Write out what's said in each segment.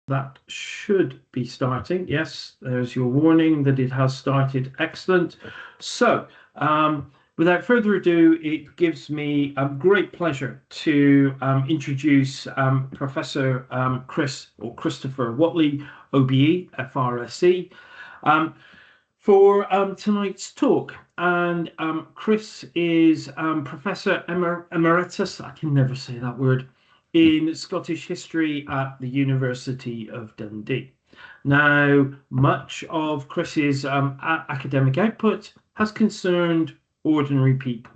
That should be starting. Yes, there's your warning that it has started. Excellent. So, without further ado, it gives me a great pleasure to introduce Professor Chris or Christopher Whatley, OBE, FRSE, um, for tonight's talk. And Chris is Professor Emeritus, I can never say that word, in Scottish history at the University of Dundee. Now, much of Chris's academic output has concerned ordinary people,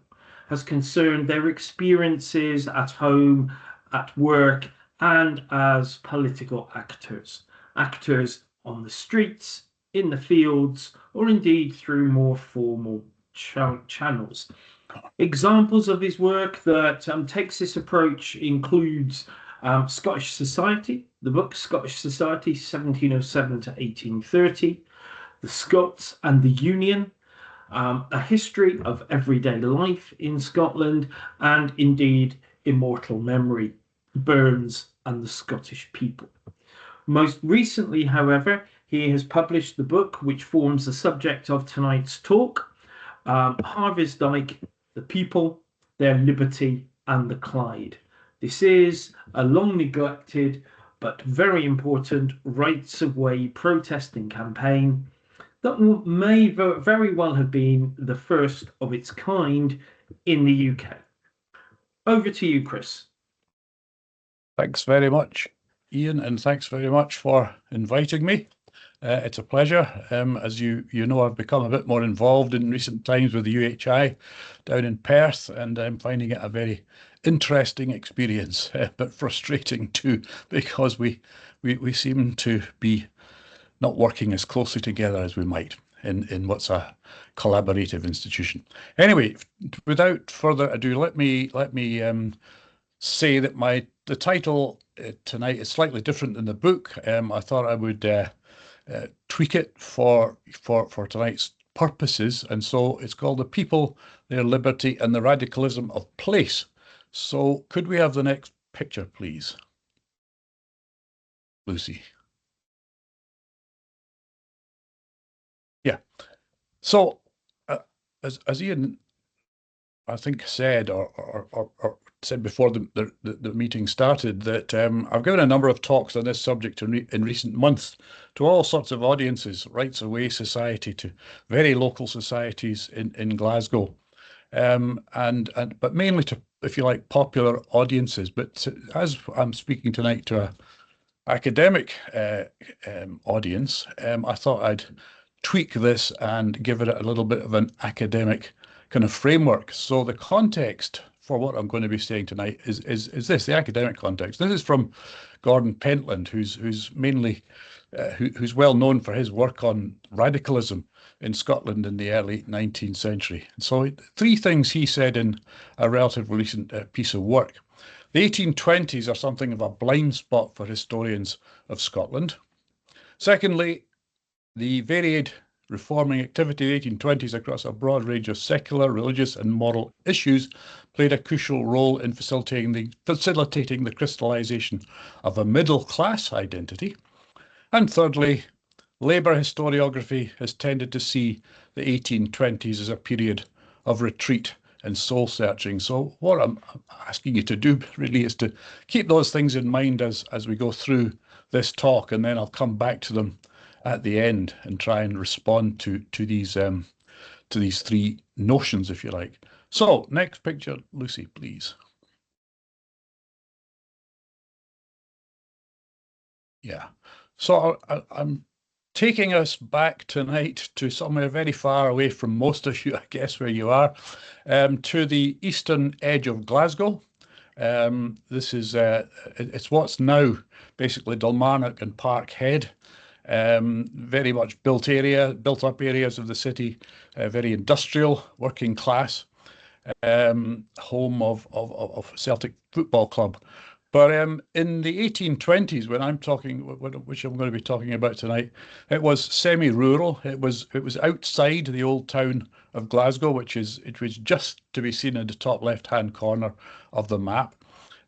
has concerned their experiences at home, at work, and as political actors, actors on the streets, in the fields, or indeed through more formal channels. Examples of his work that takes this approach includes Scottish Society, the book Scottish Society 1707 to 1830, The Scots and the Union, A History of Everyday Life in Scotland, and indeed Immortal Memory, Burns and the Scottish People. Most recently, however, he has published the book which forms the subject of tonight's talk, Harvie's Dyke, The People, Their Liberty and the Clyde. This is a long neglected but very important rights of way protesting campaign that may very well have been the first of its kind in the UK. Over to you, Chris. Thanks very much, Ian, and thanks very much for inviting me. It's a pleasure. As you know, I've become a bit more involved in recent times with the UHI down in Perth, and I'm finding it a very interesting experience, but frustrating too, because we seem to be not working as closely together as we might in what's a collaborative institution. Anyway, without further ado, let me say that the title tonight is slightly different than the book. I thought I would tweak it for tonight's purposes, and so it's called The People, Their Liberty and the Radicalism of Place. So could we have the next picture, please, Lucy? Yeah. So as Ian, I think, said or said before the meeting started, that I've given a number of talks on this subject in recent months to all sorts of audiences, rights of way society to very local societies in Glasgow, but mainly to, if you like, popular audiences. But as I'm speaking tonight to an academic audience, I thought I'd tweak this and give it a little bit of an academic kind of framework. So the context for what I'm going to be saying tonight is this, the academic context. This is from Gordon Pentland, who's mainly who's well known for his work on radicalism in Scotland in the early 19th century. And so three things he said in a relatively recent piece of work. The 1820s are something of a blind spot for historians of Scotland. Secondly, the varied reforming activity of the 1820s across a broad range of secular, religious and moral issues played a crucial role in facilitating the crystallisation of a middle-class identity. And thirdly, Labour historiography has tended to see the 1820s as a period of retreat and soul-searching. So what I'm asking you to do really is to keep those things in mind as we go through this talk, and then I'll come back to them at the end and try and respond to these three notions, if you like. So next picture, Lucy, please. Yeah. So I'm taking us back tonight to somewhere very far away from most of you, I guess, where you are, to the eastern edge of Glasgow. This is it's what's now basically Dalmarnock and Parkhead. Very much built up areas of the city, very industrial, working class, home of Celtic Football Club. But in the 1820s, when I'm talking, which I'm going to be talking about tonight, it was semi-rural. It was outside the old town of Glasgow, which was just to be seen in the top left-hand corner of the map.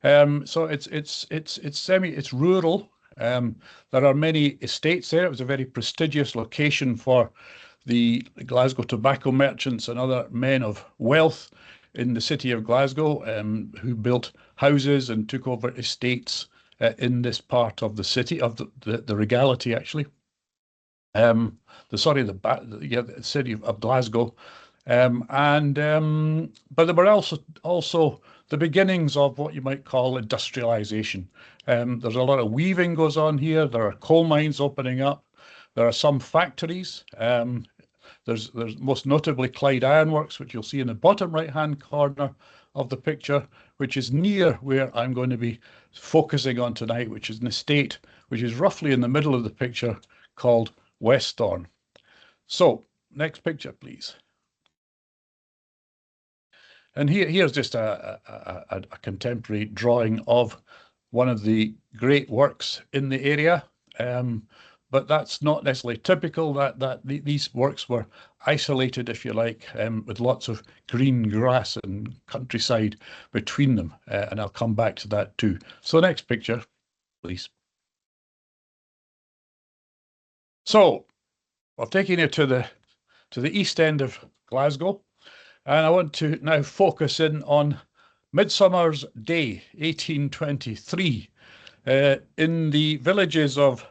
So it's rural. There are many estates there. It was a very prestigious location for the Glasgow tobacco merchants and other men of wealth in the city of Glasgow, who built houses and took over estates in this part of the city, of the regality, actually. The city of Glasgow. But there were also the beginnings of what you might call industrialization. There's a lot of weaving goes on here. There are coal mines opening up. There are some factories. There's most notably Clyde Ironworks, which you'll see in the bottom right-hand corner of the picture, which is near where I'm going to be focusing on tonight, which is an estate which is roughly in the middle of the picture called Westhorn. So, next picture, please. And here's just a contemporary drawing of one of the great works in the area. But that's not necessarily typical. These works were isolated, if you like, with lots of green grass and countryside between them. And I'll come back to that too. So next picture, please. So we're taking you to the east end of Glasgow. And I want to now focus in on Midsummer's Day, 1823, in the villages of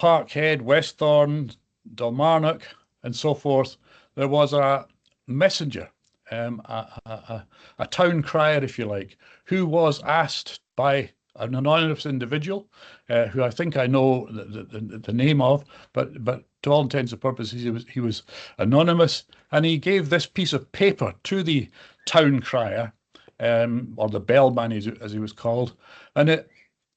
Parkhead, Westhorn, Dalmarnock, and so forth. There was a messenger, a town crier, if you like, who was asked by an anonymous individual, who I think I know the name of, but to all intents and purposes, he was anonymous, and he gave this piece of paper to the town crier, or the bellman, as he was called, and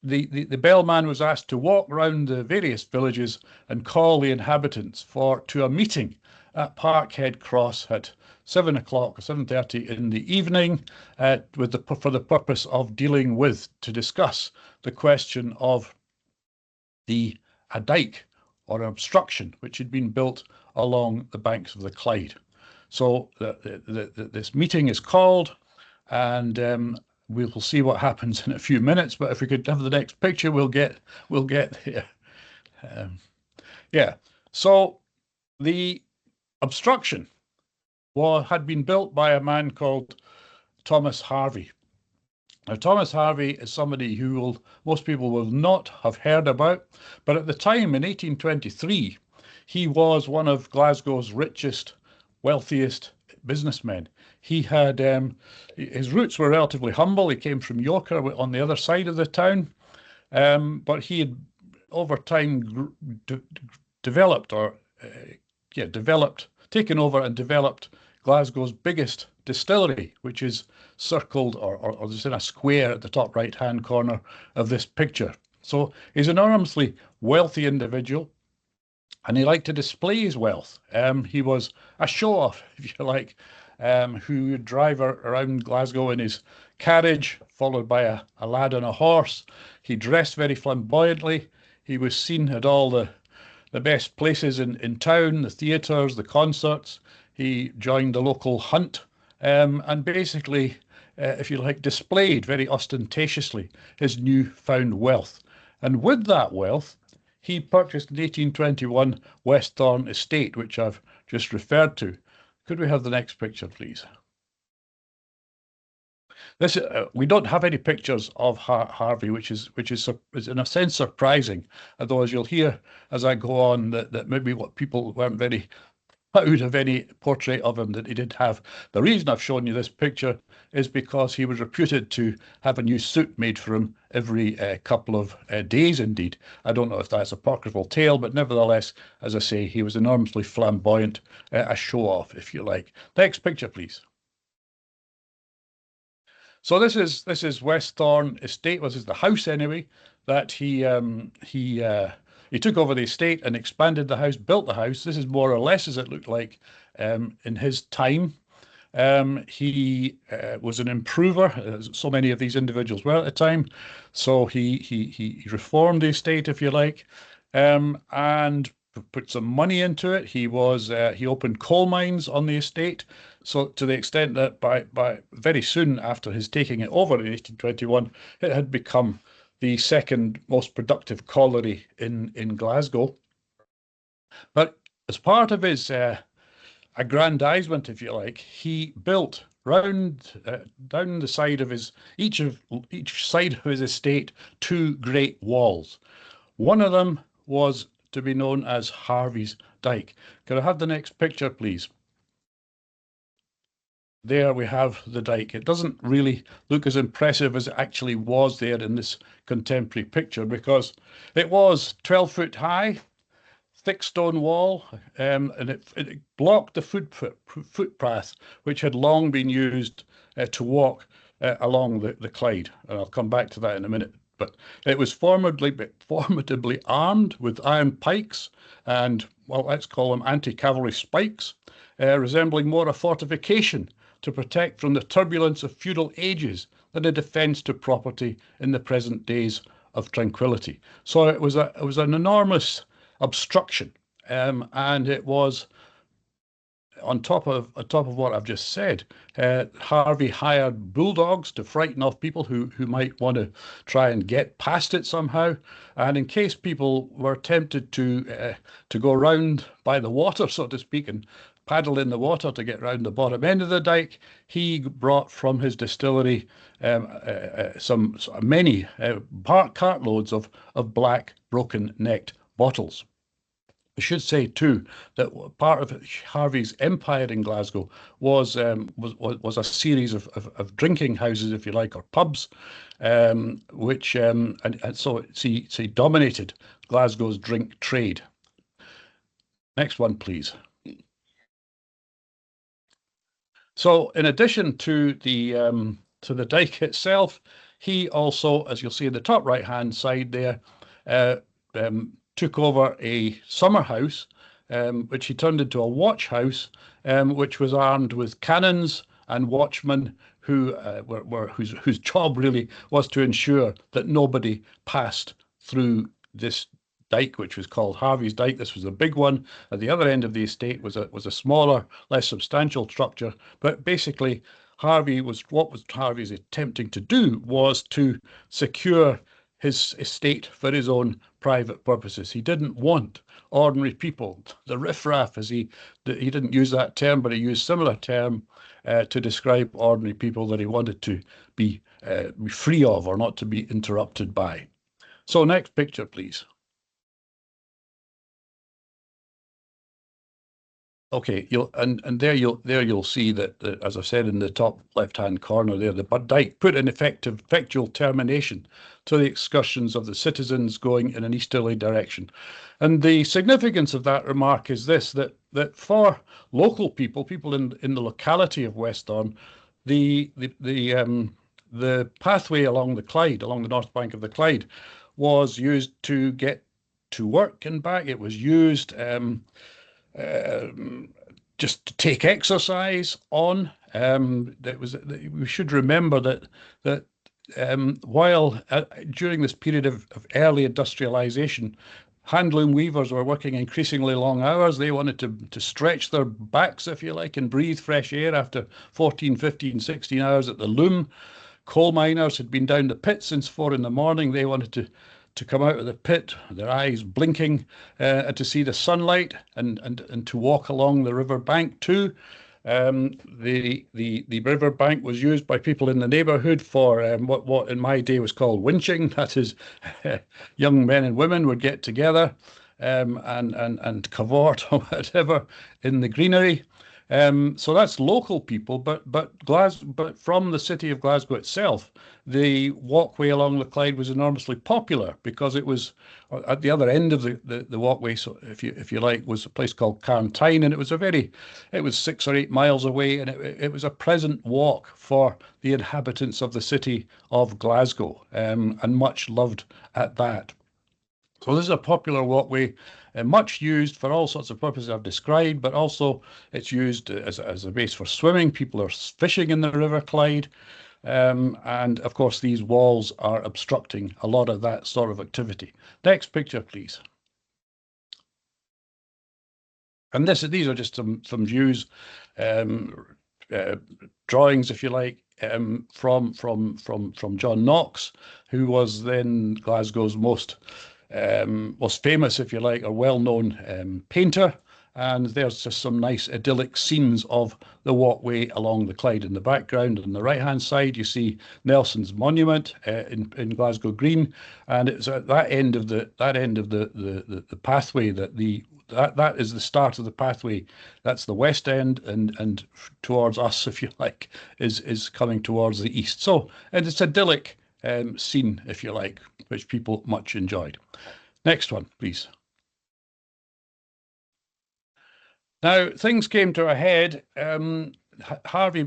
the bellman was asked to walk around the various villages and call the inhabitants to a meeting at Parkhead Cross at 7 o'clock or 7:30 in the evening, for the purpose of to discuss the question of a dike or an obstruction which had been built along the banks of the Clyde. So this meeting is called, and we'll see what happens in a few minutes. But if we could have the next picture, we'll get there. Yeah. So the obstruction had been built by a man called Thomas Harvie. Now, Thomas Harvie is somebody who most people will not have heard about, but at the time in 1823, he was one of Glasgow's richest, wealthiest businessmen. He had his roots were relatively humble. He came from Yoker on the other side of the town, but he had over time taken over and developed Glasgow's biggest distillery, which is circled or just in a square at the top right-hand corner of this picture. So he's an enormously wealthy individual, and he liked to display his wealth. He was a show-off, if you like, who would drive around Glasgow in his carriage, followed by a lad on a horse. He dressed very flamboyantly. He was seen at all the best places in town, the theatres, the concerts. He joined the local hunt, and basically, if you like, displayed very ostentatiously his newfound wealth. And with that wealth, he purchased in 1821 Westhorn Estate, which I've just referred to. Could we have the next picture, please? This we don't have any pictures of Harvie, which is in a sense surprising. Although, as you'll hear as I go on, that maybe what people weren't very proud of any portrait of him that he did have. The reason I've shown you this picture is because he was reputed to have a new suit made for him every couple of days, indeed. I don't know if that's a apocryphal tale, but nevertheless, as I say, he was enormously flamboyant, a show-off, if you like. Next picture, please. So this is Westhorn Estate. This is the house, anyway, that he took over the estate and expanded the house, built the house. This is more or less as it looked like in his time. He was an improver, as so many of these individuals were at the time. So he reformed the estate, if you like, and put some money into it. He opened coal mines on the estate. So to the extent that by very soon after his taking it over in 1821, it had become the second most productive colliery in Glasgow. But as part of his aggrandizement, if you like, he built round down the side of each side of his estate 2 great walls. One of them was to be known as Harvie's Dyke. Can I have the next picture, please? There we have the Dyke. It doesn't really look as impressive as it actually was there in this contemporary picture, because it was 12 foot high, thick stone wall, and it blocked the footpath, which had long been used to walk along the Clyde. And I'll come back to that in a minute. But it was formidably armed with iron pikes and, well, let's call them anti-cavalry spikes, resembling more a fortification to protect from the turbulence of feudal ages than a defence to property in the present days of tranquility. So it was an enormous obstruction, and it was on top of what I've just said. Harvie hired bulldogs to frighten off people who might want to try and get past it somehow, and in case people were tempted to go round by the water, so to speak, and paddle in the water to get round the bottom end of the Dyke, he brought from his distillery many cartloads of black broken-necked bottles. I should say too that part of Harvie's empire in Glasgow was a series of drinking houses, if you like, or pubs, which and so he dominated Glasgow's drink trade. Next one, please. So, in addition to the Dyke itself, he also, as you'll see in the top right-hand side there, took over a summer house, which he turned into a watch house, which was armed with cannons and watchmen whose job really was to ensure that nobody passed through this Dyke, which was called Harvie's Dyke. This was a big one. At the other end of the estate was a smaller, less substantial structure. But basically, what Harvie's attempting to do was to secure his estate for his own private purposes. He didn't want ordinary people, the riffraff, he didn't use that term, but he used a similar term to describe ordinary people that he wanted to be free of, or not to be interrupted by. So next picture, please. Okay, there you'll see that, as I said in the top left-hand corner there, the Dyke put an effectual termination to the excursions of the citizens going in an easterly direction. And the significance of that remark is this, that for local people in the locality of Westhorn, the pathway along the Clyde, along the north bank of the Clyde, was used to get to work and back. It was used just to take exercise on. We should remember that while during this period of early industrialization, handloom weavers were working increasingly long hours. They wanted to stretch their backs, if you like, and breathe fresh air after 14, 15, 16 hours at the loom. Coal miners had been down the pit since 4 in the morning. They wanted to come out of the pit, their eyes blinking, to see the sunlight and to walk along the river bank too. The river bank was used by people in the neighbourhood for what in my day was called winching. That is, young men and women would get together and cavort or whatever in the greenery. So that's local people, but from the city of Glasgow itself, the walkway along the Clyde was enormously popular because it was at the other end of the walkway. So if you like, was a place called Carntine, and it was 6 or 8 miles away, and it was a pleasant walk for the inhabitants of the city of Glasgow, and much loved at that. So this is a popular walkway, much used for all sorts of purposes I've described, but also it's used as a base for swimming. People are fishing in the River Clyde. And of course, these walls are obstructing a lot of that sort of activity. Next picture, please. And these are just some views, drawings, if you like, from John Knox, who was then Glasgow's most famous, if you like, or well-known painter. And there's just some nice idyllic scenes of the walkway along the Clyde in the background. On the right-hand side, you see Nelson's monument in Glasgow Green, and it's at that end of the pathway that is the start of the pathway. That's the west end, and towards us, if you like, is coming towards the east. So, and it's idyllic scene, if you like, which people much enjoyed. Next one, please. Now, things came to a head. Harvie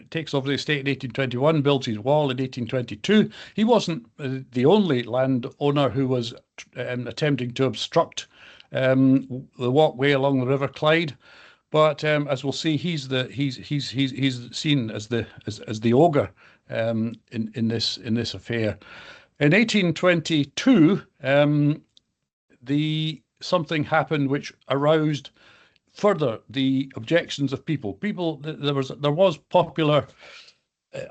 takes over the estate in 1821, builds his wall in 1822. He wasn't the only landowner who was attempting to obstruct the walkway along the River Clyde, but as we'll see, he's seen as the ogre in this affair. In 1822, something happened which aroused further the objections of people. There was popular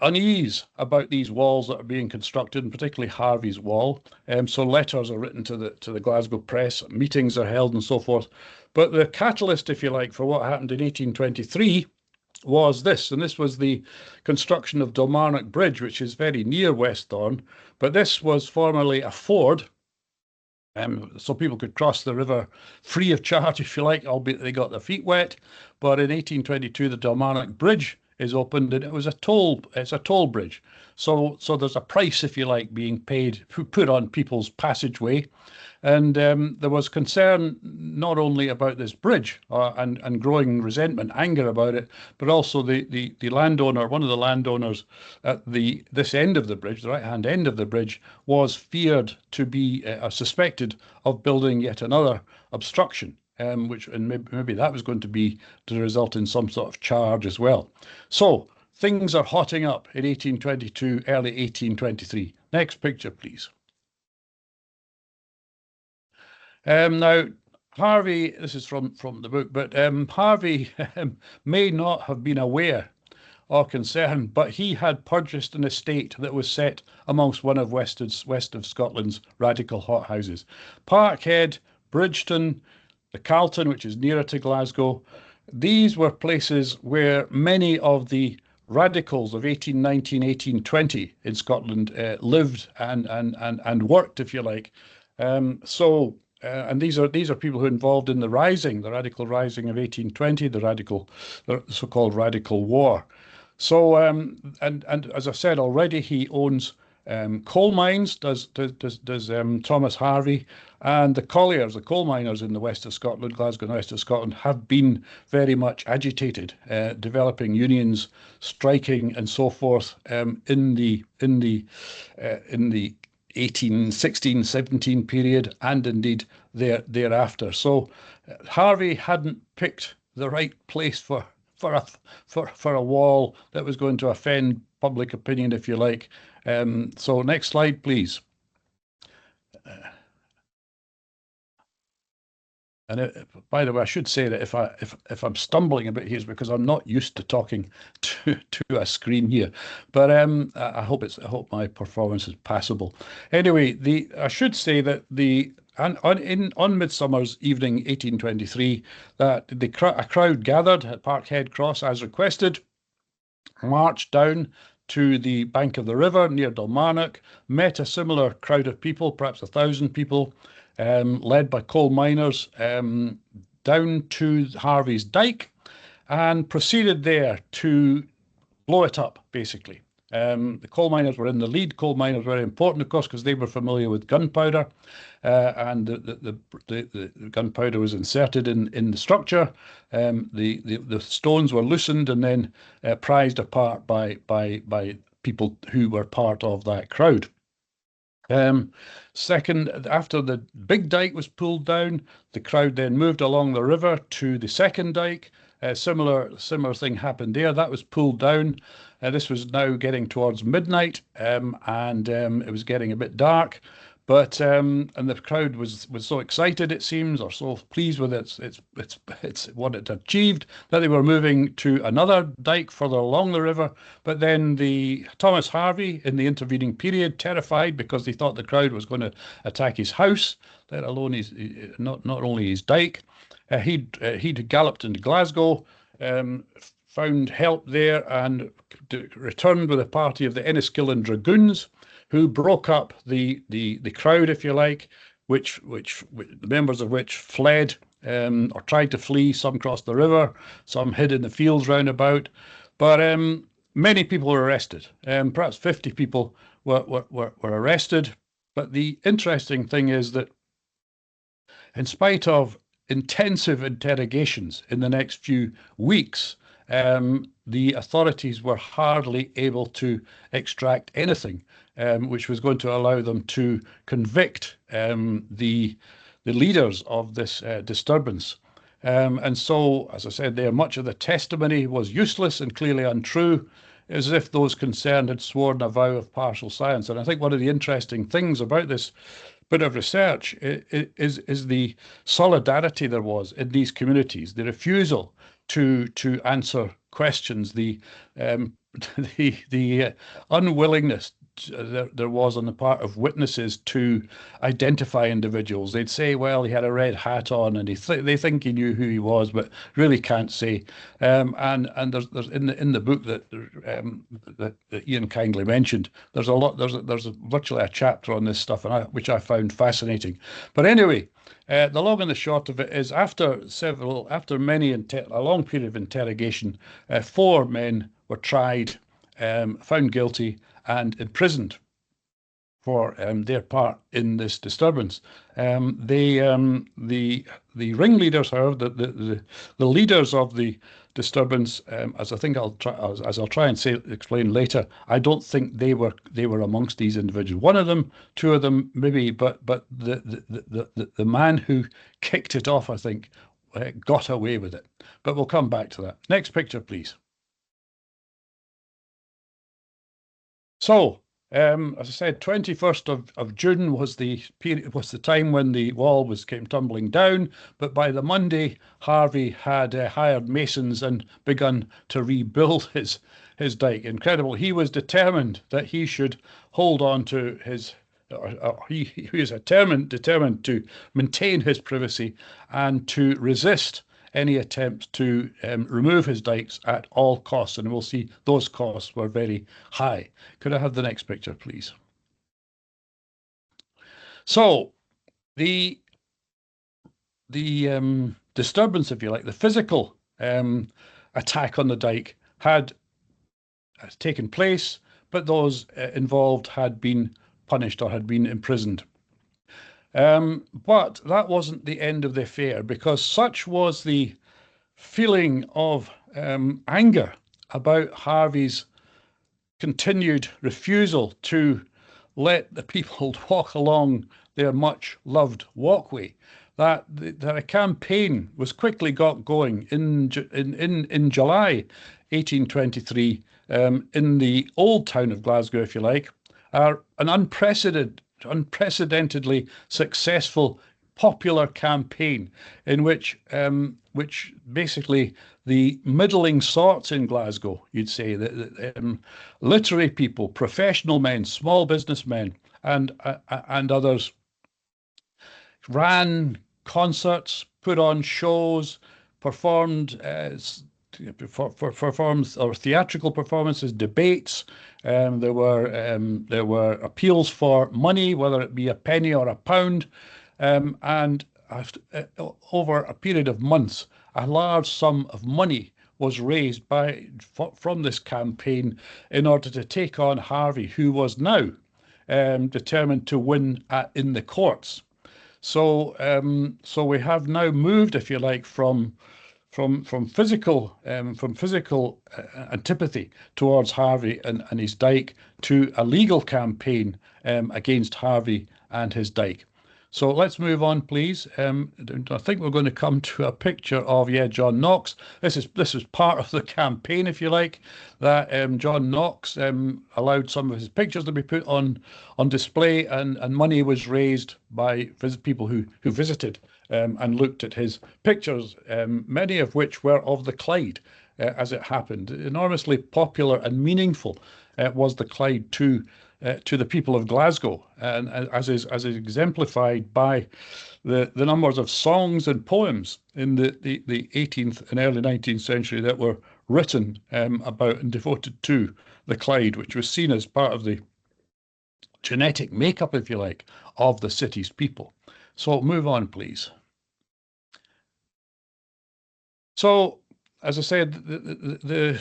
unease about these walls that are being constructed, and particularly Harvie's wall. So letters are written to the Glasgow press, meetings are held, and so forth. But the catalyst, if you like, for what happened in 1823 was this, and this was the construction of Dalmarnock Bridge, which is very near Westthorn. But this was formerly a ford. So people could cross the river free of charge, if you like, albeit they got their feet wet. But in 1822, the Dalmarnock Bridge is opened, and it's a toll bridge. So there's a price, if you like, being paid, put on people's passageway. And there was concern not only about this bridge and growing resentment, anger about it, but also the landowner, one of the landowners at this end of the bridge, the right-hand end of the bridge, was feared to be suspected of building yet another obstruction, maybe that was going to result in some sort of charge as well. So things are hotting up in 1822, early 1823. Next picture, please. Now, Harvie, this is from the book, but Harvie may not have been aware or concerned, but he had purchased an estate that was set amongst one of west of Scotland's radical hothouses. Parkhead, Bridgeton, the Carlton, which is nearer to Glasgow. These were places where many of the radicals of 1819, 1820 in Scotland lived and worked, if you like. And these are people who are involved in the radical rising of 1820, the so-called radical war. So, and as I said already, he owns coal mines, does Thomas Harvie, and the colliers, the coal miners in the west of Scotland, Glasgow and west of Scotland, have been very much agitated, developing unions, striking, and so forth in the 1816, 17 period, and indeed thereafter. So Harvie hadn't picked the right place for a wall that was going to offend public opinion, if you like. So next slide, please. By the way, I should say that if I'm stumbling a bit here, it's because I'm not used to talking to a screen here. But I hope my performance is passable. Anyway, I should say that on Midsummer's Evening 1823, that a crowd gathered at Parkhead Cross as requested, marched down to the bank of the river near Dalmarnock, met a similar crowd of people, perhaps 1,000 people, led by coal miners, down to Harvie's Dyke, and proceeded there to blow it up, basically. The coal miners were in the lead. Coal miners were very important, of course, because they were familiar with gunpowder, and the gunpowder was inserted in the structure. The stones were loosened and then prized apart by people who were part of that crowd. Second, after the big dike was pulled down, the crowd then moved along the river to the second dike. Similar thing happened there. That was pulled down. This was now getting towards midnight, and it was getting a bit dark. But and the crowd was so excited, it seems, or so pleased with it's what it achieved, that they were moving to another dike further along the river. But then the Thomas Harvie, in the intervening period, terrified because he thought the crowd was going to attack his house, let alone his not only his dike, he'd galloped into Glasgow, found help there, and returned with a party of the Enniskillen Dragoons, who broke up the crowd, if you like, which the members of which fled or tried to flee. Some crossed the river, some hid in the fields round about. But many people were arrested. Perhaps 50 people were arrested. But the interesting thing is that in spite of intensive interrogations in the next few weeks, the authorities were hardly able to extract anything which was going to allow them to convict the leaders of this disturbance. And so, as I said there, much of the testimony was useless and clearly untrue, as if those concerned had sworn a vow of partial silence. And I think one of the interesting things about this bit of research is the solidarity there was in these communities, the refusal to answer questions, the unwillingness there was on the part of witnesses to identify individuals. They'd say, well, he had a red hat on, and they think he knew who he was, but really can't say. And there's in the book that Ian kindly mentioned, there's virtually a chapter on this stuff, which I found fascinating. But anyway, the long and the short of it is, after a long period of interrogation, 4 men were tried, found guilty, and imprisoned for their part in this disturbance. The ringleaders, however, the leaders of the disturbance, as I'll try and explain later, I don't think they were amongst these individuals. One of them, 2 of them, maybe, but the man who kicked it off, I think, got away with it. But we'll come back to that. Next picture, please. So, as I said, 21st of June was the time when the wall came tumbling down. But by the Monday, Harvie had hired masons and begun to rebuild his dike. Incredible. He was determined that he should hold on to his. He was determined to maintain his privacy and to resist any attempt to remove his dikes at all costs. And we'll see those costs were very high. Could I have the next picture, please? So the disturbance, if you like, the physical attack on the dike had taken place, but those involved had been punished or had been imprisoned. But that wasn't the end of the affair, because such was the feeling of anger about Harvie's continued refusal to let the people walk along their much-loved walkway, that a campaign was quickly got going in July 1823 in the old town of Glasgow, if you like, an unprecedentedly successful popular campaign in which basically the middling sorts in Glasgow, you'd say, the literary people, professional men, small businessmen, and others, ran concerts, put on shows, performed or theatrical performances, debates. There were appeals for money, whether it be a penny or a pound, and over a period of months, a large sum of money was raised from this campaign in order to take on Harvie, who was now determined to win in the courts. So we have now moved, if you like, from physical antipathy towards Harvie and his dike to a legal campaign against Harvie and his dike. So let's move on, please. I think we're going to come to a picture of, yeah, John Knox. This is part of the campaign, if you like, that John Knox allowed some of his pictures to be put on display, and money was raised by people who visited and looked at his pictures, many of which were of the Clyde, as it happened. Enormously popular and meaningful was the Clyde to the people of Glasgow, and as is exemplified by the numbers of songs and poems in the 18th and early 19th century that were written about and devoted to the Clyde, which was seen as part of the genetic makeup, if you like, of the city's people. So move on, please. So, as I said, the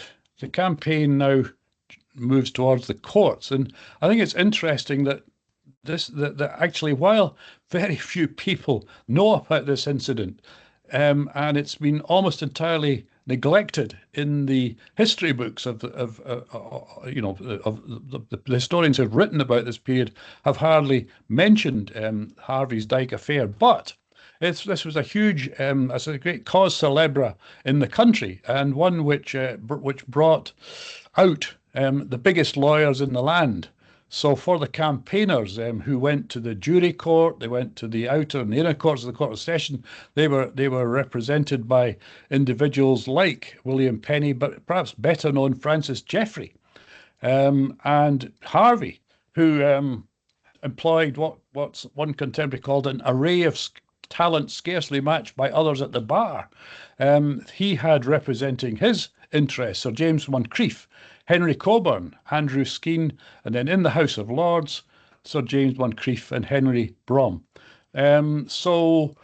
campaign now moves towards the courts, and I think it's interesting that that actually, while very few people know about this incident, and it's been almost entirely neglected in the history books of the historians who've written about this period, have hardly mentioned Harvie's Dyke affair, but this was a huge, as a great cause célèbre in the country, and one which brought out the biggest lawyers in the land. So for the campaigners who went to the jury court, they went to the outer and the inner courts of the Court of Session, they were represented by individuals like William Penny, but perhaps better known Francis Jeffrey, and Harvie, who employed what's one contemporary called an array of talent scarcely matched by others at the bar. He had representing his interests Sir James Moncrieff, Henry Cockburn, Andrew Skene, and then in the House of Lords, Sir James Moncrieff and Henry Brougham. So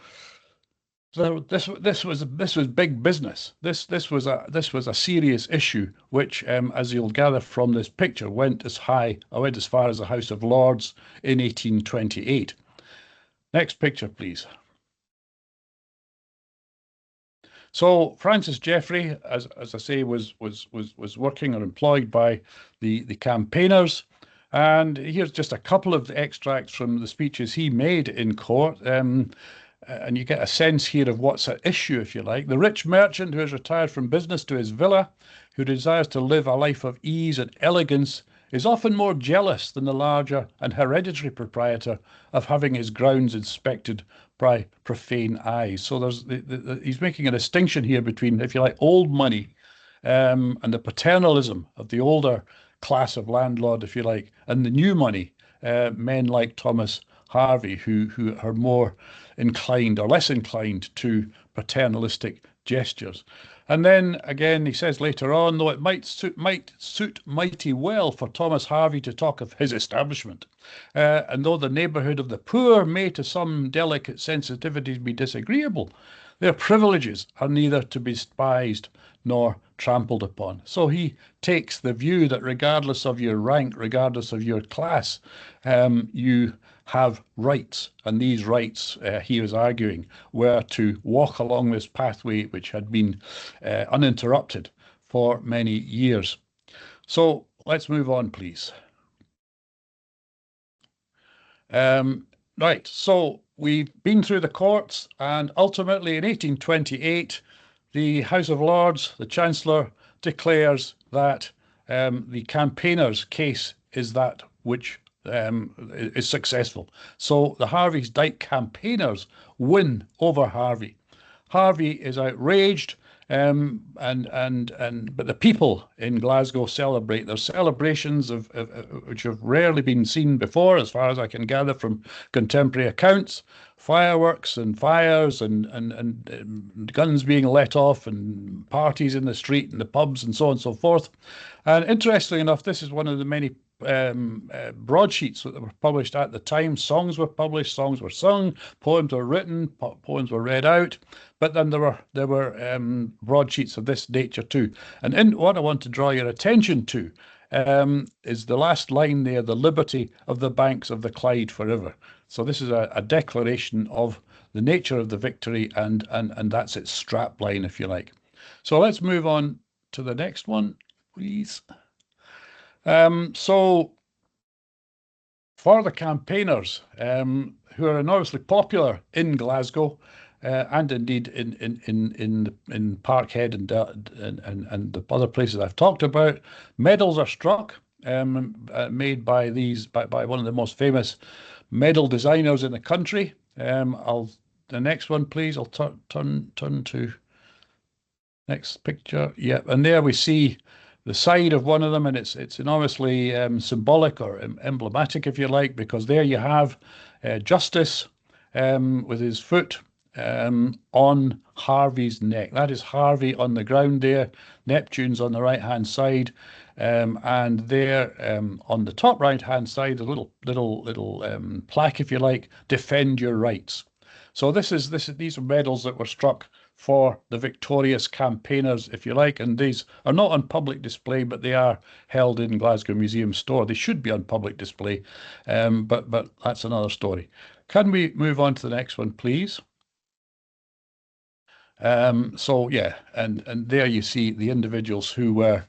this was big business. This was a serious issue, which, as you'll gather from this picture, went as far as the House of Lords in 1828. Next picture, please. So Francis Jeffrey, as I say, was working or employed by the campaigners, and here's just a couple of extracts from the speeches he made in court, and you get a sense here of what's at issue, if you like. The rich merchant who has retired from business to his villa, who desires to live a life of ease and elegance, is often more jealous than the larger and hereditary proprietor of having his grounds inspected by profane eyes. So he's making a distinction here between, if you like, old money and the paternalism of the older class of landlord, if you like, and the new money, men like Thomas Harvie, who are more inclined or less inclined to paternalistic gestures. And then again, he says later on, though it might suit mighty well for Thomas Harvie to talk of his establishment, and though the neighbourhood of the poor may to some delicate sensitivities be disagreeable, their privileges are neither to be despised nor trampled upon. So he takes the view that regardless of your rank, regardless of your class, you have rights, and these rights, he was arguing, were to walk along this pathway which had been uninterrupted for many years. So let's move on, please. Right, so we've been through the courts, and ultimately in 1828, the House of Lords, the Chancellor, declares that the campaigners' case is that which is successful. So the Harvie's Dyke campaigners win over Harvie. Harvie is outraged, but the people in Glasgow celebrate. Their celebrations of which have rarely been seen before, as far as I can gather from contemporary accounts. Fireworks and fires and guns being let off and parties in the street and the pubs and so on and so forth. And interestingly enough, this is one of the many broadsheets that were published at the time. Songs were published, songs were sung, poems were written, poems were read out, but then there were broadsheets of this nature too. And what I want to draw your attention to is the last line there: the liberty of the banks of the Clyde forever. So this is a declaration of the nature of the victory, and that's its strap line, if you like. So let's move on to the next one, please. So for the campaigners who are enormously popular in Glasgow and indeed in Parkhead and the other places I've talked about. Medals are struck, made by one of the most famous medal designers in the country. The next one, please. I'll turn to next picture. Yeah, and there we see the side of one of them, and it's enormously symbolic or emblematic, if you like, because there you have Justice with his foot on Harvie's neck. That is Harvie on the ground there. Neptune's on the right-hand side, and there on the top right-hand side, a little plaque, if you like, defend your rights. So these are medals that were struck for the victorious campaigners, if you like, and these are not on public display, but they are held in Glasgow Museum store. They should be on public display, but that's another story. Can we move on to the next one, please? So yeah, and there you see the individuals who were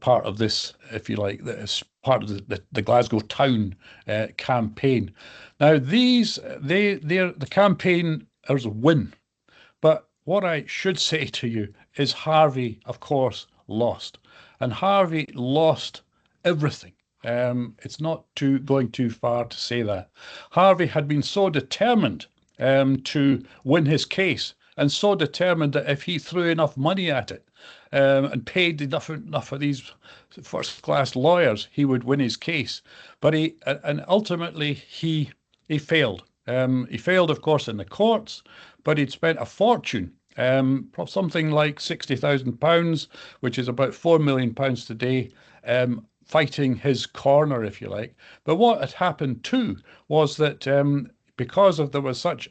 part of this, if you like, as part of the Glasgow town campaign. Now the campaigners win. But what I should say to you is Harvie, of course, lost. And Harvie lost everything. It's not going too far to say that. Harvie had been so determined to win his case, and so determined that if he threw enough money at it and paid enough of these first-class lawyers, he would win his case. But ultimately he failed. He failed, of course, in the courts, but he'd spent a fortune, something like £60,000, which is about £4 million today, fighting his corner, if you like. But what had happened too was that because there was such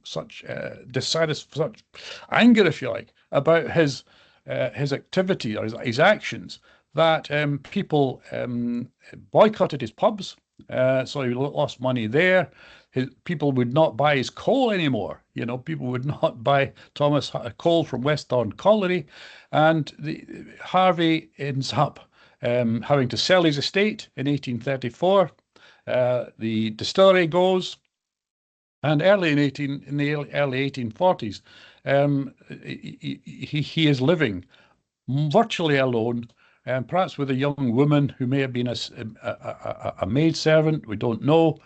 such anger, if you like, about his activity or his actions, that people boycotted his pubs. So he lost money there. People would not buy his coal anymore. People would not buy Thomas coal from Westhorn Colliery, and Harvie ends up having to sell his estate in 1834. The distillery goes, and in the early 1840s, he is living virtually alone, and perhaps with a young woman who may have been a maidservant. We don't know.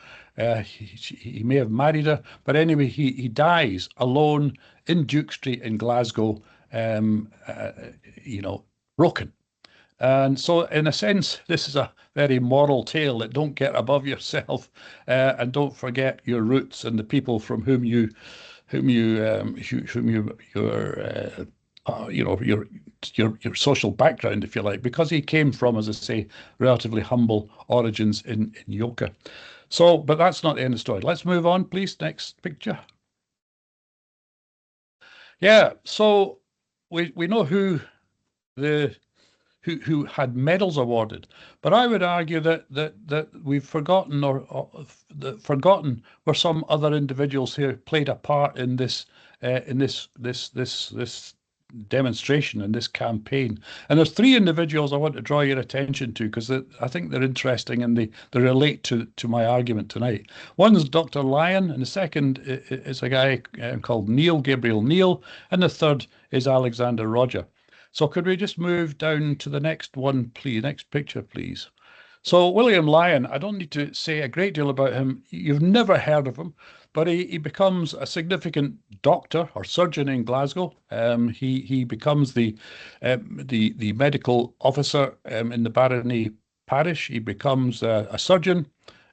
He may have married her, but anyway, he dies alone in Duke Street in Glasgow, broken. And so, in a sense, this is a very moral tale that don't get above yourself, and don't forget your roots and the people from whom your social background, if you like, because he came from, as I say, relatively humble origins in Yoka. So, but that's not the end of the story. Let's move on, please. Next picture. Yeah, so we know who had medals awarded, but I would argue that we've forgotten forgotten were some other individuals who played a part in this demonstration and this campaign. And there's three individuals I want to draw your attention to because I think they're interesting and they relate to my argument tonight. One is Dr. Lyon, and the second is a guy called Gabriel Neil, and the third is Alexander Roger. So could we just move down to the next one, please? Next picture, please. So William Lyon, I don't need to say a great deal about him. You've never heard of him, but he becomes a significant doctor or surgeon in Glasgow. He becomes the medical officer in the Barony parish. He becomes a surgeon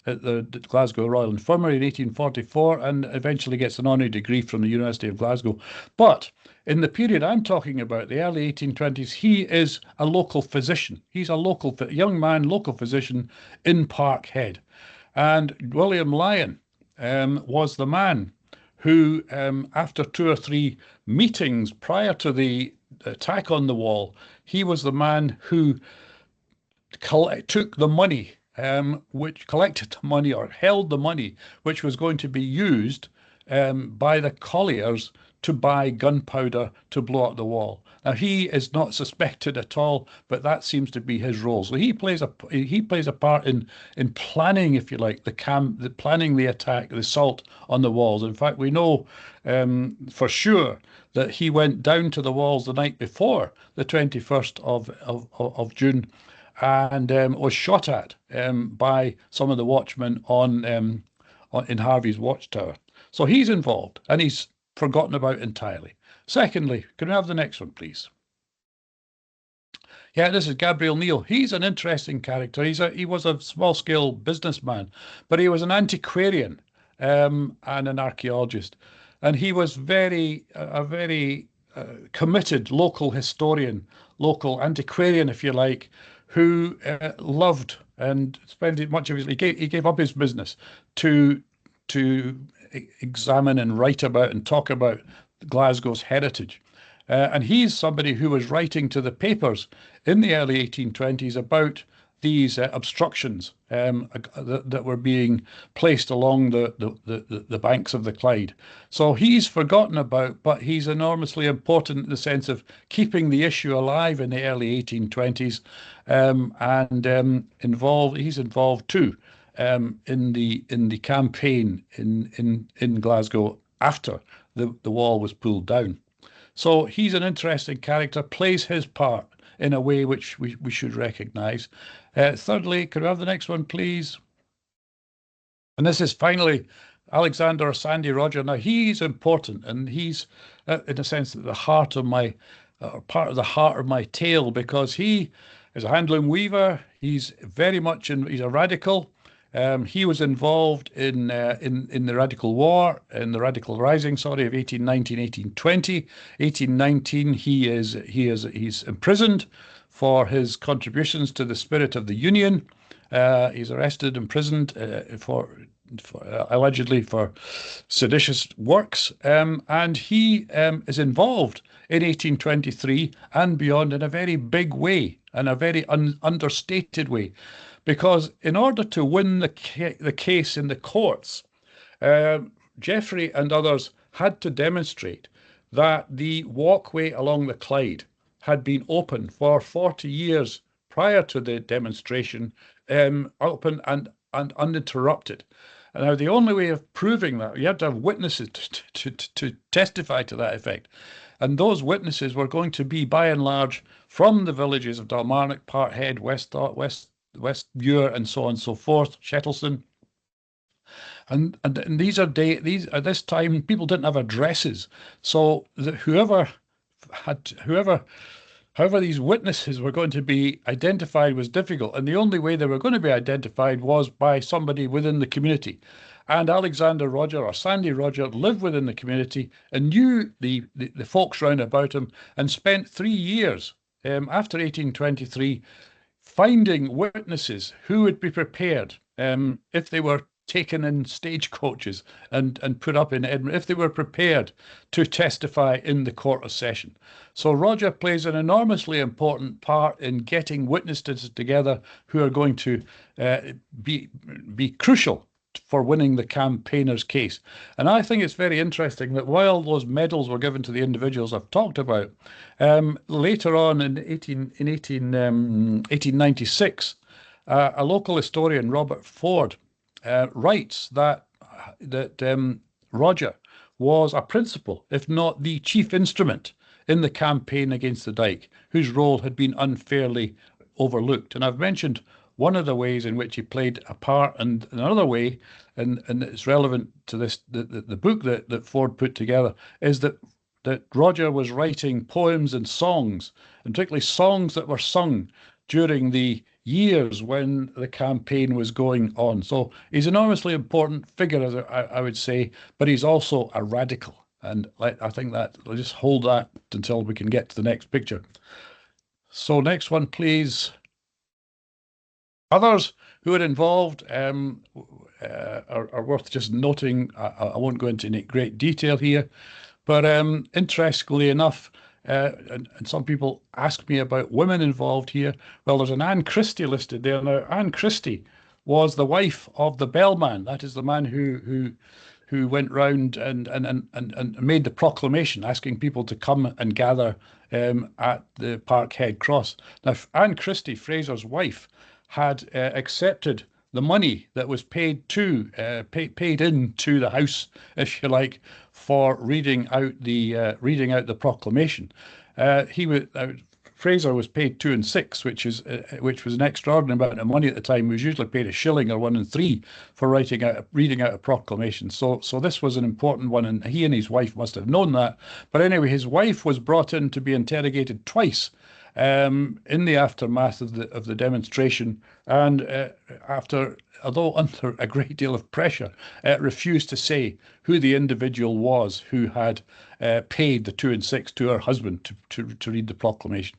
at the Glasgow Royal Infirmary in 1844 and eventually gets an honorary degree from the University of Glasgow. But in the period I'm talking about, the early 1820s, he is a local physician. He's a young man, local physician in Parkhead. And William Lyon was the man who, after 2 or 3 meetings prior to the attack on the wall, he was the man who took the money, which collected the money or held the money, which was going to be used by the colliers to buy gunpowder to blow up the wall. Now he is not suspected at all, but that seems to be his role. So he plays a part in planning, if you like, the planning the attack, the assault on the walls. In fact, we know for sure that he went down to the walls the night before the 21st of June, and was shot at by some of the watchmen in Harvie's watchtower. So he's involved, and he's forgotten about entirely. Secondly, can we have the next one, please? Yeah, this is Gabriel Neal. He's an interesting character. He was a small-scale businessman, but he was an antiquarian and an archaeologist, and he was a very committed local historian, local antiquarian, if you like, who loved and spent much of his. He gave up his business to examine and write about and talk about Glasgow's heritage. And he's somebody who was writing to the papers in the early 1820s about these obstructions that were being placed along the banks of the Clyde. So he's forgotten about, but he's enormously important in the sense of keeping the issue alive in the early 1820s, he's involved too in the campaign in Glasgow after the wall was pulled down. So he's an interesting character, plays his part in a way which we should recognise. Thirdly, could we have the next one, please? And this is finally Alexander Sandy Roger. Now, he's important, and he's, in a sense, at the heart of my, part of the heart of my tale, because he is a handloom weaver. He's very much he's a radical. He was involved in the Radical War, in the Radical Rising, sorry, of 1819, 1820. 1819, he's imprisoned for his contributions to the spirit of the Union. He's arrested, imprisoned for allegedly for seditious works, and he is involved in 1823 and beyond in a very big way, and a very understated way. Because in order to win the case in the courts, Geoffrey and others had to demonstrate that the walkway along the Clyde had been open for 40 years prior to the demonstration, open and uninterrupted. And now the only way of proving that, you had to have witnesses to testify to that effect. And those witnesses were going to be, by and large, from the villages of Dalmarnock, Parthead, West Muir, and so on and so forth, Shettleston. And these at this time, people didn't have addresses. So however these witnesses were going to be identified was difficult. And the only way they were going to be identified was by somebody within the community. And Alexander Roger, or Sandy Roger, lived within the community and knew the folks round about him, and spent 3 years after 1823 finding witnesses who would be prepared if they were taken in stagecoaches and put up in Edinburgh, if they were prepared to testify in the Court of Session. So Roger plays an enormously important part in getting witnesses together who are going to be crucial for winning the campaigner's case. And I think it's very interesting that while those medals were given to the individuals I've talked about, later on in 1896, a local historian, Robert Ford, writes that Roger was a principal, if not the chief instrument, in the campaign against the Dyke, whose role had been unfairly overlooked. And I've mentioned one of the ways in which he played a part, and another way, and it's relevant to this, the book that Ford put together, is that Roger was writing poems and songs, and particularly songs that were sung during the years when the campaign was going on. So he's an enormously important figure, as I would say, but he's also a radical. And I think that we'll just hold that until we can get to the next picture. So next one, please. Others who are involved are worth just noting. I won't go into any great detail here, but interestingly enough, and some people ask me about women involved here. Well, there's an Anne Christie listed there. Now, Anne Christie was the wife of the bellman. That is the man who went round and made the proclamation asking people to come and gather at the Parkhead Cross. Now, Anne Christie, Fraser's wife, had accepted the money that was paid into the house, if you like, for reading out the proclamation. Fraser was paid 2 and 6, which was an extraordinary amount of money at the time. He was usually paid a shilling or 1 and 3 for reading out a proclamation. So this was an important one, and he and his wife must have known that. But anyway, his wife was brought in to be interrogated twice in the aftermath of the demonstration, and although under a great deal of pressure, refused to say who the individual was who had paid the 2 and 6 to her husband to read the proclamation.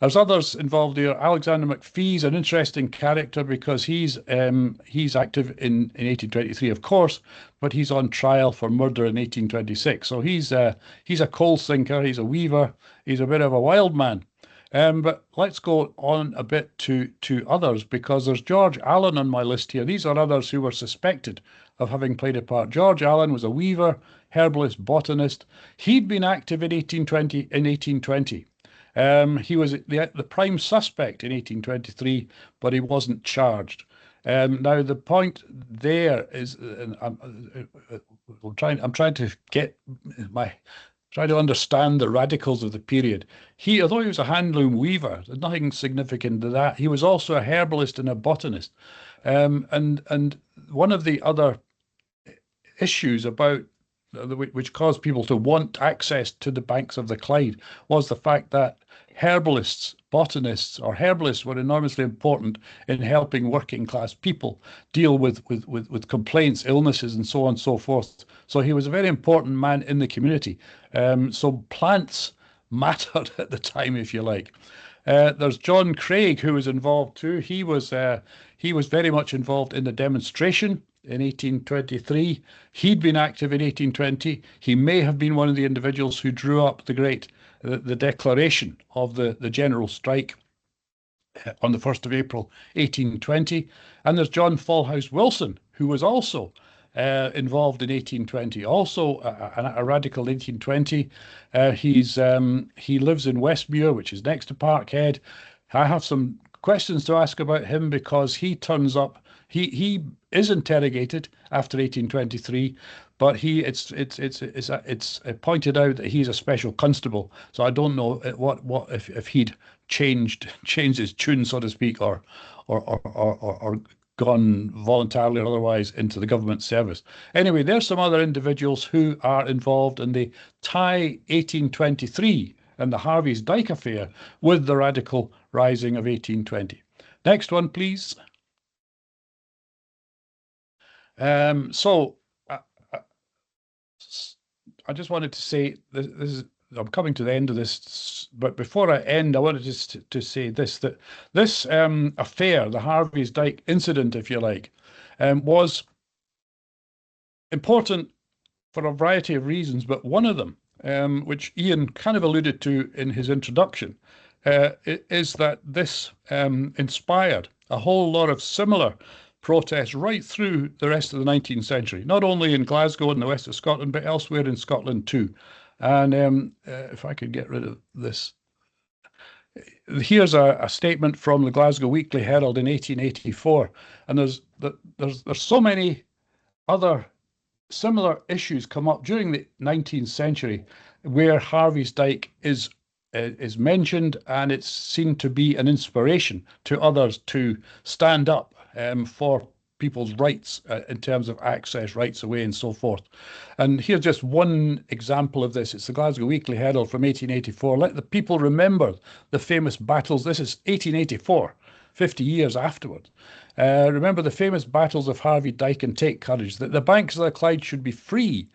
There's others involved here. Alexander McPhee's an interesting character because he's active in 1823, of course, but he's on trial for murder in 1826. So he's a coal sinker, he's a weaver, he's a bit of a wild man. But let's go on a bit to others, because there's George Allen on my list here. These are others who were suspected of having played a part. George Allen was a weaver, herbalist, botanist. He'd been active in 1820. He was the prime suspect in 1823, but he wasn't charged. Now the point there is, I'm trying to understand the radicals of the period. Although he was a handloom weaver, there's nothing significant to that. He was also a herbalist and a botanist. And one of the other issues about which caused people to want access to the banks of the Clyde was the fact that botanists were enormously important in helping working class people deal with complaints, illnesses, and so on and so forth. So he was a very important man in the community. So plants mattered at the time, if you like. There's John Craig, who was involved too. He was very much involved in the demonstration in 1823. He'd been active in 1820. He may have been one of the individuals who drew up the declaration of the general strike on the 1st of April 1820. And there's John Fallhouse Wilson, who was also involved in 1820, also a radical in 1820. He lives in Westmuir, which is next to Parkhead. I have some questions to ask about him because he turns up. He is interrogated after 1823, but it's pointed out that he's a special constable. So I don't know if he'd changed his tune, so to speak, or gone voluntarily or otherwise into the government service. Anyway, there's some other individuals who are involved, and they tie 1823 and the Harvie's Dyke affair with the radical rising of 1820. Next one, please. So I just wanted to say I'm coming to the end of this, but before I end, I wanted to say that this affair, the Harvie's Dyke incident, if you like, was important for a variety of reasons, but one of them, which Ian kind of alluded to in his introduction, is that this inspired a whole lot of similar protests right through the rest of the 19th century, not only in Glasgow and the west of Scotland, but elsewhere in Scotland too. And if I could get rid of this. Here's a statement from the Glasgow Weekly Herald in 1884. And there's so many other similar issues come up during the 19th century where Harvie's Dyke is mentioned, and it's seen to be an inspiration to others to stand up for people's rights in terms of access, rights away, and so forth. And here's just one example of this. It's the Glasgow Weekly Herald from 1884. Let the people remember the famous battles. This is 1884, 50 years afterwards. Remember the famous battles of Harvie, Dyke, and take courage. That the banks of the Clyde should be free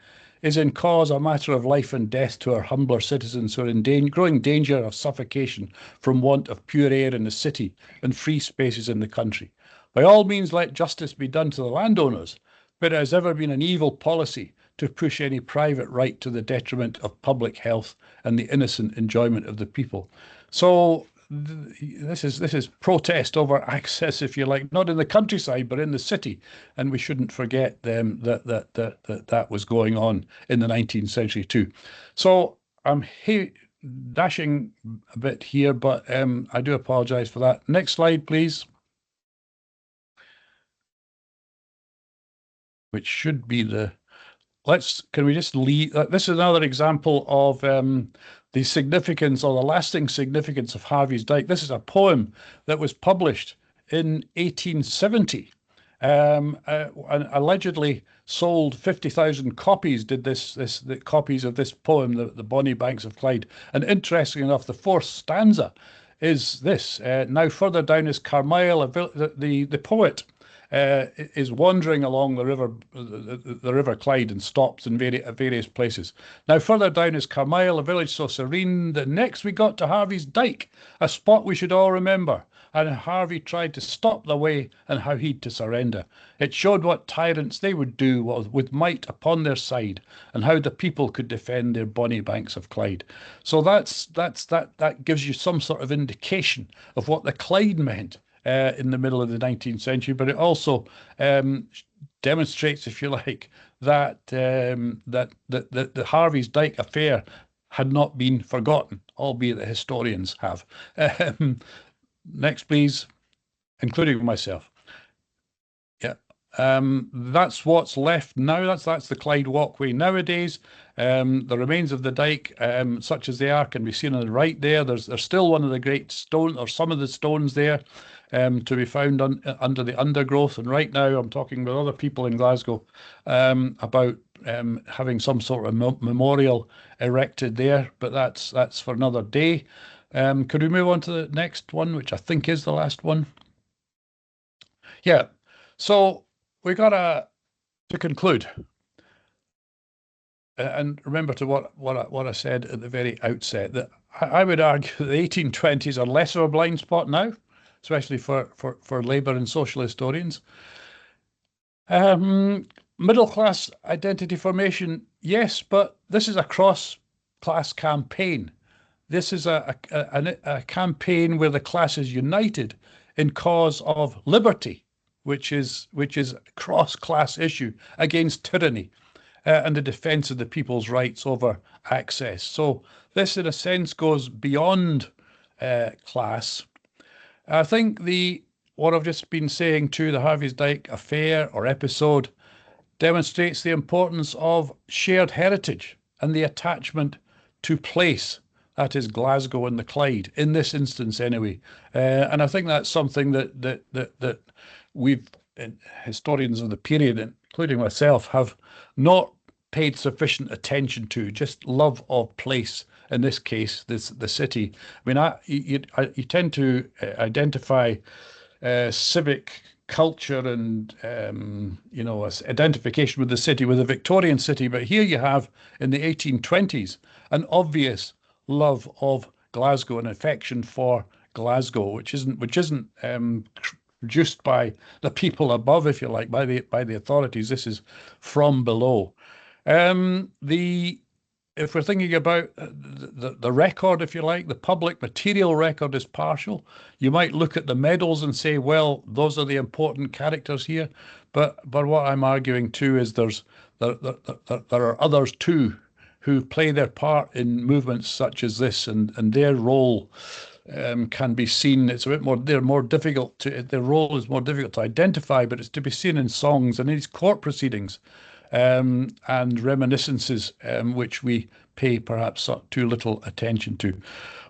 is in cause a matter of life and death to our humbler citizens who are in growing danger of suffocation from want of pure air in the city and free spaces in the country. By all means, let justice be done to the landowners, but it has ever been an evil policy to push any private right to the detriment of public health and the innocent enjoyment of the people. So this is protest over access, if you like, not in the countryside but in the city, and we shouldn't forget that was going on in the 19th century too. So I'm dashing a bit here, but I do apologise for that. Next slide, please. Which should be the. Can we just leave? This is another example of the significance or the lasting significance of Harvie's Dyke. This is a poem that was published in 1870. And allegedly sold 50,000 copies. The copies of this poem, the Bonnie Banks of Clyde. And interestingly enough, the fourth stanza is this: now further down is Carmyle, the poet. Is wandering along the river Clyde and stops in various places. Now further down is Carmyle, a village so serene. The next we got to Harvie's Dyke, a spot we should all remember. And Harvie tried to stop the way, and how he'd to surrender. It showed what tyrants they would do with might upon their side, and how the people could defend their bonny banks of Clyde. So that gives you some sort of indication of what the Clyde meant in the middle of the 19th century, but it also demonstrates, if you like, that the Harvie's Dyke affair had not been forgotten, albeit the historians have. Next, please, including myself. Yeah, that's what's left now. That's the Clyde walkway nowadays. The remains of the dyke, such as they are, can be seen on the right there. There's still one of the great stone, or some of the stones there, to be found under the undergrowth. And right now I'm talking with other people in Glasgow about having some sort of memorial erected there, but that's for another day. Could we move on to the next one, which I think is the last one? Yeah, so we got to conclude. And remember to what I said at the very outset, that I would argue that the 1820s are less of a blind spot now, especially for Labour and social historians. Middle class identity formation, yes, but this is a cross-class campaign. This is a campaign where the class is united in cause of liberty, which is a cross-class issue against tyranny. And the defence of the people's rights over access. So this, in a sense, goes beyond class. I think what I've just been saying too, the Harvie's Dyke affair or episode, demonstrates the importance of shared heritage and the attachment to place. That is Glasgow and the Clyde, in this instance anyway. And I think that's something that we've, historians of the period, including myself, have not paid sufficient attention to. Just love of place, in this case, the city. I mean, you tend to identify civic culture and identification with the city, with the Victorian city, but here you have, in the 1820s, an obvious love of Glasgow, an affection for Glasgow, which isn't produced by the people above, if you like, by the authorities. This is from below. If we're thinking about the record, if you like, the public material record is partial. You might look at the medals and say, well, those are the important characters here. But what I'm arguing too is there are others too who play their part in movements such as this, and their role can be seen. It's a bit more. Their role is more difficult to identify, but it's to be seen in songs and in these court proceedings. And reminiscences, which we pay perhaps too little attention to.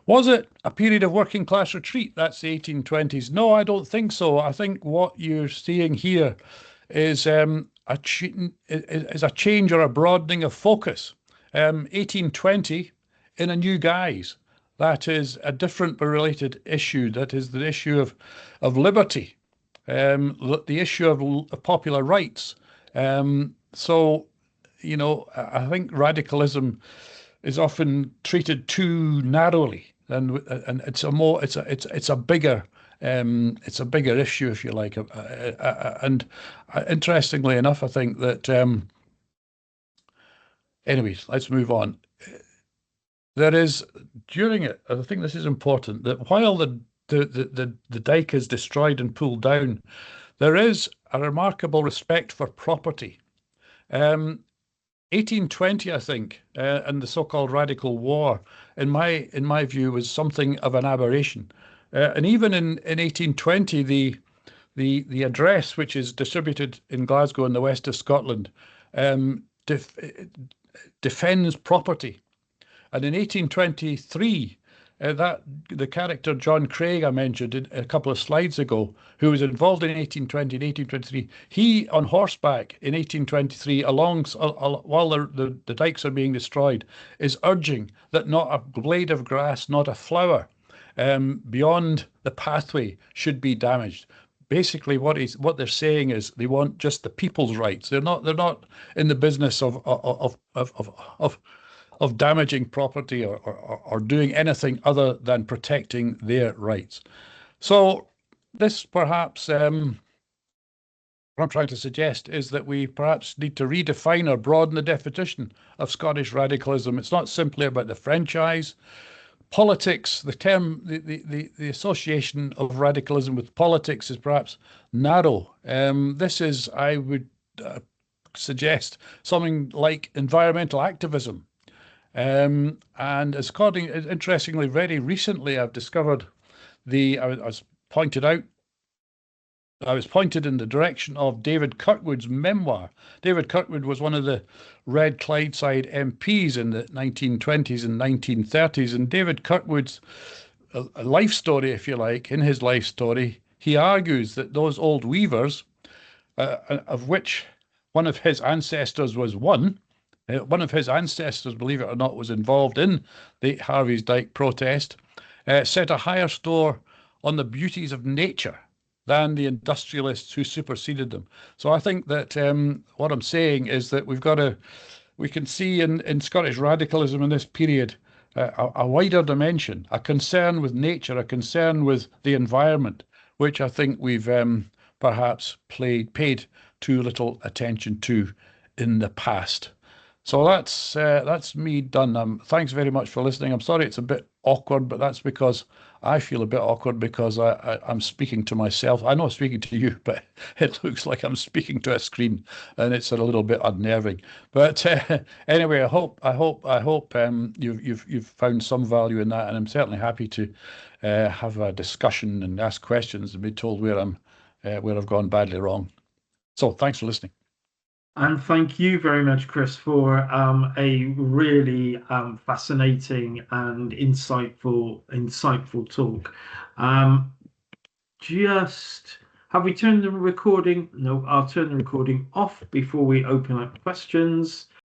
Was it a period of working class retreat? That's the 1820s. No, I don't think so. I think what you're seeing here is a change or a broadening of focus. 1820 in a new guise. That is a different but related issue. That is the issue of liberty, the issue of popular rights. So, I think radicalism is often treated too narrowly, and it's a bigger issue, if you like. And interestingly enough, I think that. Anyways, let's move on. there is, during it, I think this is important, that while the Dyke is destroyed and pulled down, there is a remarkable respect for property. 1820, I think, and the so-called Radical War, in my view, was something of an aberration. And even in 1820, the address, which is distributed in Glasgow in the west of Scotland, defends property. And in 1823, that the character John Craig I mentioned a couple of slides ago, who was involved in 1820 and 1823, he on horseback in 1823, while the dikes are being destroyed, is urging that not a blade of grass, not a flower beyond the pathway should be damaged. Basically, what they're saying is they want just the people's rights. They're not in the business of damaging property or doing anything other than protecting their rights. So this perhaps, what I'm trying to suggest is that we perhaps need to redefine or broaden the definition of Scottish radicalism. It's not simply about the franchise. Politics, the term, the association of radicalism with politics is perhaps narrow. This is, I would suggest, something like environmental activism. And interestingly, very recently, I've discovered I was pointed in the direction of David Kirkwood's memoir. David Kirkwood was one of the Red Clydeside MPs in the 1920s and 1930s, and David Kirkwood's life story, if you like, in his life story, he argues that those old weavers, of which one of his ancestors was one of his ancestors, believe it or not, was involved in the Harvie's Dyke protest, set a higher store on the beauties of nature than the industrialists who superseded them. So I think that what I'm saying is that we can see in Scottish radicalism in this period a wider dimension, a concern with nature, a concern with the environment, which I think we've perhaps paid too little attention to in the past. So that's me done. Thanks very much for listening. I'm sorry it's a bit awkward, but that's because I feel a bit awkward because I'm speaking to myself. I know I'm speaking to you, but it looks like I'm speaking to a screen, and it's a little bit unnerving. But anyway, I hope you've found some value in that, and I'm certainly happy to have a discussion and ask questions and be told where I've gone badly wrong. So thanks for listening. And thank you very much, Chris, for a really fascinating and insightful talk. Just have we turned the recording? No, I'll turn the recording off before we open up questions.